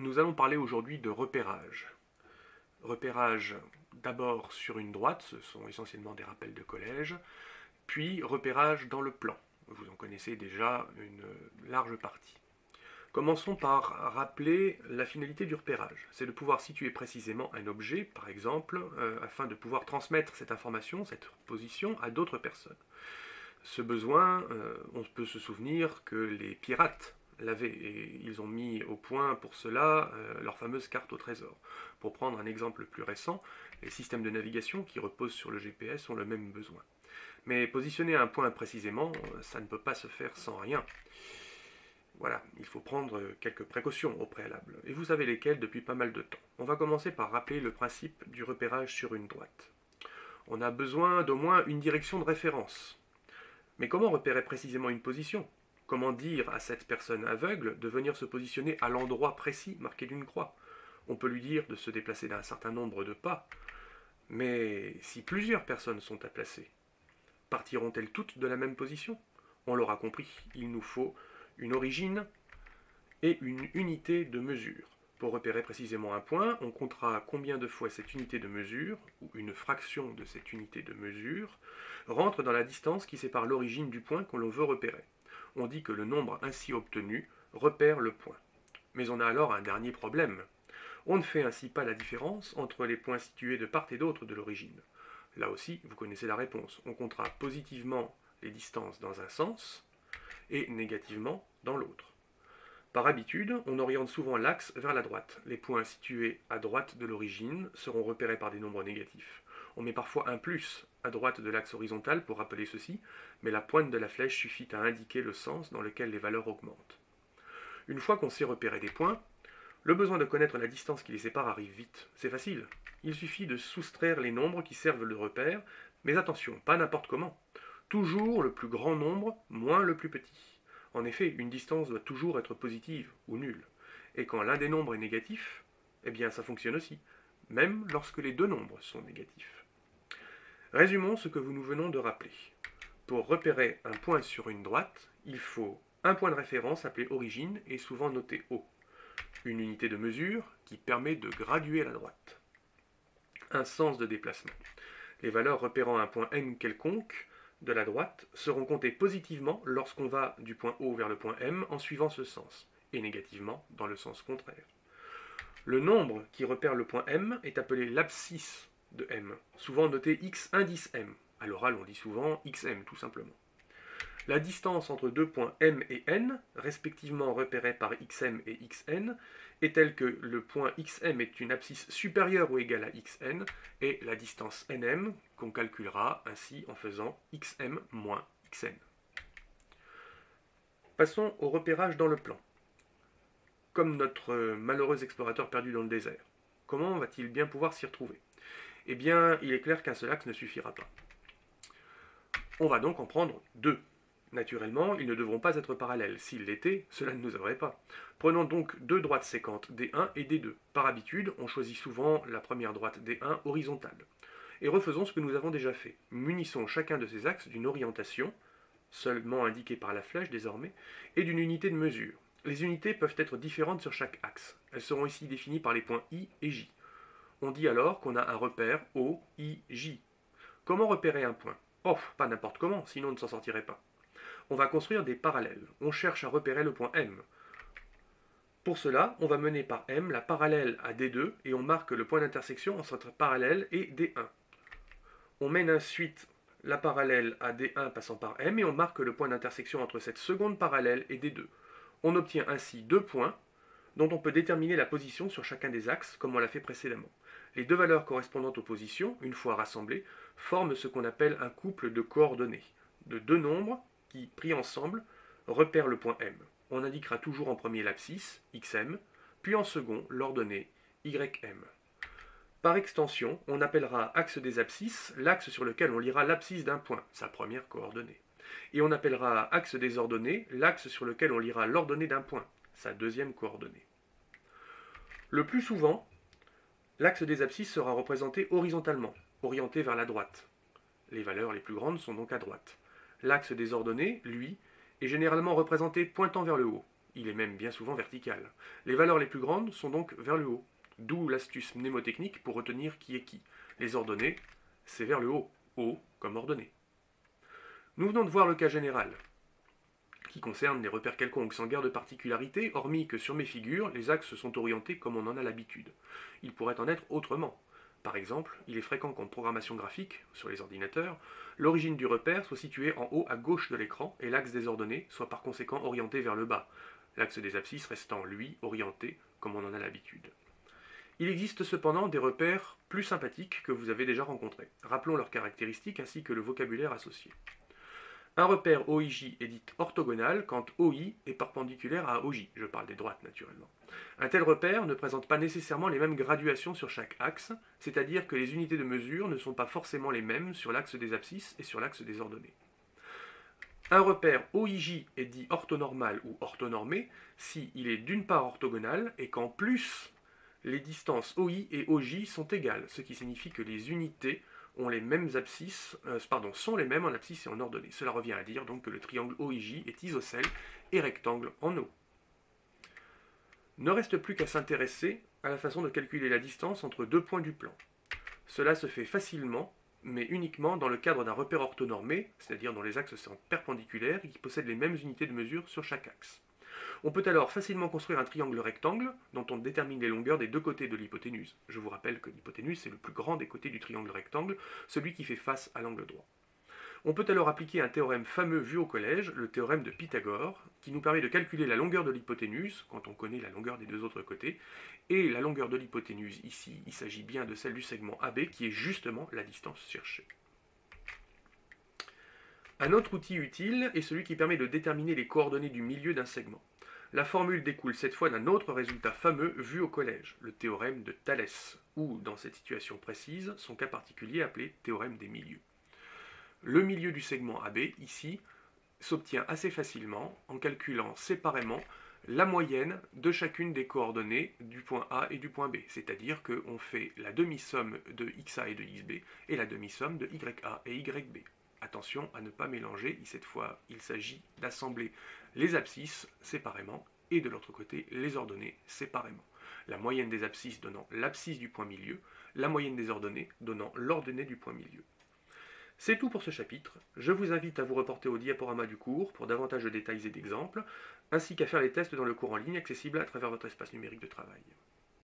Nous allons parler aujourd'hui de repérage. Repérage d'abord sur une droite, ce sont essentiellement des rappels de collège, puis repérage dans le plan. Vous en connaissez déjà une large partie. Commençons par rappeler la finalité du repérage. C'est de pouvoir situer précisément un objet, par exemple, afin de pouvoir transmettre cette information, cette position, à d'autres personnes. Ce besoin, on peut se souvenir que les pirates l'avaient, et ils ont mis au point pour cela leur fameuse carte au trésor. Pour prendre un exemple plus récent, les systèmes de navigation qui reposent sur le GPS ont le même besoin. Mais positionner un point précisément, ça ne peut pas se faire sans rien. Voilà, il faut prendre quelques précautions au préalable, et vous savez lesquelles depuis pas mal de temps. On va commencer par rappeler le principe du repérage sur une droite. On a besoin d'au moins une direction de référence. Mais comment repérer précisément une position? Comment dire à cette personne aveugle de venir se positionner à l'endroit précis marqué d'une croix? On peut lui dire de se déplacer d'un certain nombre de pas, mais si plusieurs personnes sont à placer, partiront-elles toutes de la même position? On l'aura compris, il nous faut une origine et une unité de mesure. Pour repérer précisément un point, on comptera combien de fois cette unité de mesure, ou une fraction de cette unité de mesure, rentre dans la distance qui sépare l'origine du point que l'on veut repérer. On dit que le nombre ainsi obtenu repère le point. Mais on a alors un dernier problème. On ne fait ainsi pas la différence entre les points situés de part et d'autre de l'origine. Là aussi, vous connaissez la réponse. On comptera positivement les distances dans un sens et négativement dans l'autre. Par habitude, on oriente souvent l'axe vers la droite. Les points situés à droite de l'origine seront repérés par des nombres négatifs. On met parfois un plus à droite de l'axe horizontal pour rappeler ceci, mais la pointe de la flèche suffit à indiquer le sens dans lequel les valeurs augmentent. Une fois qu'on sait repérer des points, le besoin de connaître la distance qui les sépare arrive vite. C'est facile. Il suffit de soustraire les nombres qui servent de repère, mais attention, pas n'importe comment. Toujours le plus grand nombre, moins le plus petit. En effet, une distance doit toujours être positive ou nulle. Et quand l'un des nombres est négatif, eh bien ça fonctionne aussi, même lorsque les deux nombres sont négatifs. Résumons ce que nous venons de rappeler. Pour repérer un point sur une droite, il faut un point de référence appelé origine et souvent noté O. Une unité de mesure qui permet de graduer la droite. Un sens de déplacement. Les valeurs repérant un point M quelconque de la droite seront comptées positivement lorsqu'on va du point O vers le point M en suivant ce sens, et négativement dans le sens contraire. Le nombre qui repère le point M est appelé l'abscisse de M, souvent noté x indice M. À l'oral, on dit souvent xm tout simplement. La distance entre deux points M et N, respectivement repérés par xm et xn, est telle que le point xm est une abscisse supérieure ou égale à xn, et la distance nm, qu'on calculera ainsi en faisant xm moins xn. Passons au repérage dans le plan. Comme notre malheureux explorateur perdu dans le désert, comment va-t-il bien pouvoir s'y retrouver? Eh bien, il est clair qu'un seul axe ne suffira pas. On va donc en prendre deux. Naturellement, ils ne devront pas être parallèles. S'ils l'étaient, cela ne nous aiderait pas. Prenons donc deux droites séquentes, D1 et D2. Par habitude, on choisit souvent la première droite D1 horizontale. Et refaisons ce que nous avons déjà fait. Munissons chacun de ces axes d'une orientation, seulement indiquée par la flèche désormais, et d'une unité de mesure. Les unités peuvent être différentes sur chaque axe. Elles seront ici définies par les points I et J. On dit alors qu'on a un repère O, I, J. Comment repérer un point? Oh, pas n'importe comment, sinon on ne s'en sortirait pas. On va construire des parallèles. On cherche à repérer le point M. Pour cela, on va mener par M la parallèle à D2 et on marque le point d'intersection entre cette parallèle et D1. On mène ensuite la parallèle à D1 passant par M et on marque le point d'intersection entre cette seconde parallèle et D2. On obtient ainsi deux points dont on peut déterminer la position sur chacun des axes comme on l'a fait précédemment. Les deux valeurs correspondantes aux positions, une fois rassemblées, forment ce qu'on appelle un couple de coordonnées, de deux nombres qui, pris ensemble, repèrent le point M. On indiquera toujours en premier l'abscisse, xm, puis en second l'ordonnée, ym. Par extension, on appellera axe des abscisses l'axe sur lequel on lira l'abscisse d'un point, sa première coordonnée. Et on appellera axe des ordonnées l'axe sur lequel on lira l'ordonnée d'un point, sa deuxième coordonnée. Le plus souvent, l'axe des abscisses sera représenté horizontalement, orienté vers la droite. Les valeurs les plus grandes sont donc à droite. L'axe des ordonnées, lui, est généralement représenté pointant vers le haut. il est même bien souvent vertical. Les valeurs les plus grandes sont donc vers le haut, d'où l'astuce mnémotechnique pour retenir qui est qui. Les ordonnées, c'est vers le haut, haut comme ordonnée. Nous venons de voir le cas général, qui concerne les repères quelconques sans guère de particularité, hormis que sur mes figures, les axes sont orientés comme on en a l'habitude. Il pourrait en être autrement. Par exemple, il est fréquent qu'en programmation graphique, sur les ordinateurs, l'origine du repère soit située en haut à gauche de l'écran et l'axe des ordonnées soit par conséquent orienté vers le bas, l'axe des abscisses restant, lui, orienté comme on en a l'habitude. Il existe cependant des repères plus sympathiques que vous avez déjà rencontrés. Rappelons leurs caractéristiques ainsi que le vocabulaire associé. Un repère OIJ est dit orthogonal quand OI est perpendiculaire à OJ, je parle des droites naturellement. Un tel repère ne présente pas nécessairement les mêmes graduations sur chaque axe, c'est-à-dire que les unités de mesure ne sont pas forcément les mêmes sur l'axe des abscisses et sur l'axe des ordonnées. Un repère OIJ est dit orthonormal ou orthonormé si il est d'une part orthogonal et qu'en plus les distances OI et OJ sont égales, ce qui signifie que les unités ont les mêmes abscisses, sont les mêmes en abscisse et en ordonnée. Cela revient à dire donc que le triangle OIJ est isocèle et rectangle en O. Ne reste plus qu'à s'intéresser à la façon de calculer la distance entre deux points du plan. Cela se fait facilement, mais uniquement dans le cadre d'un repère orthonormé, c'est-à-dire dont les axes sont perpendiculaires et qui possèdent les mêmes unités de mesure sur chaque axe. On peut alors facilement construire un triangle rectangle dont on détermine les longueurs des deux côtés de l'hypoténuse. Je vous rappelle que l'hypoténuse c'est le plus grand des côtés du triangle rectangle, celui qui fait face à l'angle droit. On peut alors appliquer un théorème fameux vu au collège, le théorème de Pythagore, qui nous permet de calculer la longueur de l'hypoténuse, quand on connaît la longueur des deux autres côtés, et la longueur de l'hypoténuse ici, il s'agit bien de celle du segment AB, qui est justement la distance cherchée. Un autre outil utile est celui qui permet de déterminer les coordonnées du milieu d'un segment. La formule découle cette fois d'un autre résultat fameux vu au collège, le théorème de Thalès, ou, dans cette situation précise, son cas particulier appelé théorème des milieux. Le milieu du segment AB, ici, s'obtient assez facilement en calculant séparément la moyenne de chacune des coordonnées du point A et du point B, c'est-à-dire qu'on fait la demi-somme de xa et de xb et la demi-somme de ya et yb. Attention à ne pas mélanger, cette fois il s'agit d'assembler les abscisses séparément et de l'autre côté les ordonnées séparément. La moyenne des abscisses donnant l'abscisse du point milieu, la moyenne des ordonnées donnant l'ordonnée du point milieu. C'est tout pour ce chapitre. Je vous invite à vous reporter au diaporama du cours pour davantage de détails et d'exemples, ainsi qu'à faire les tests dans le cours en ligne accessible à travers votre espace numérique de travail.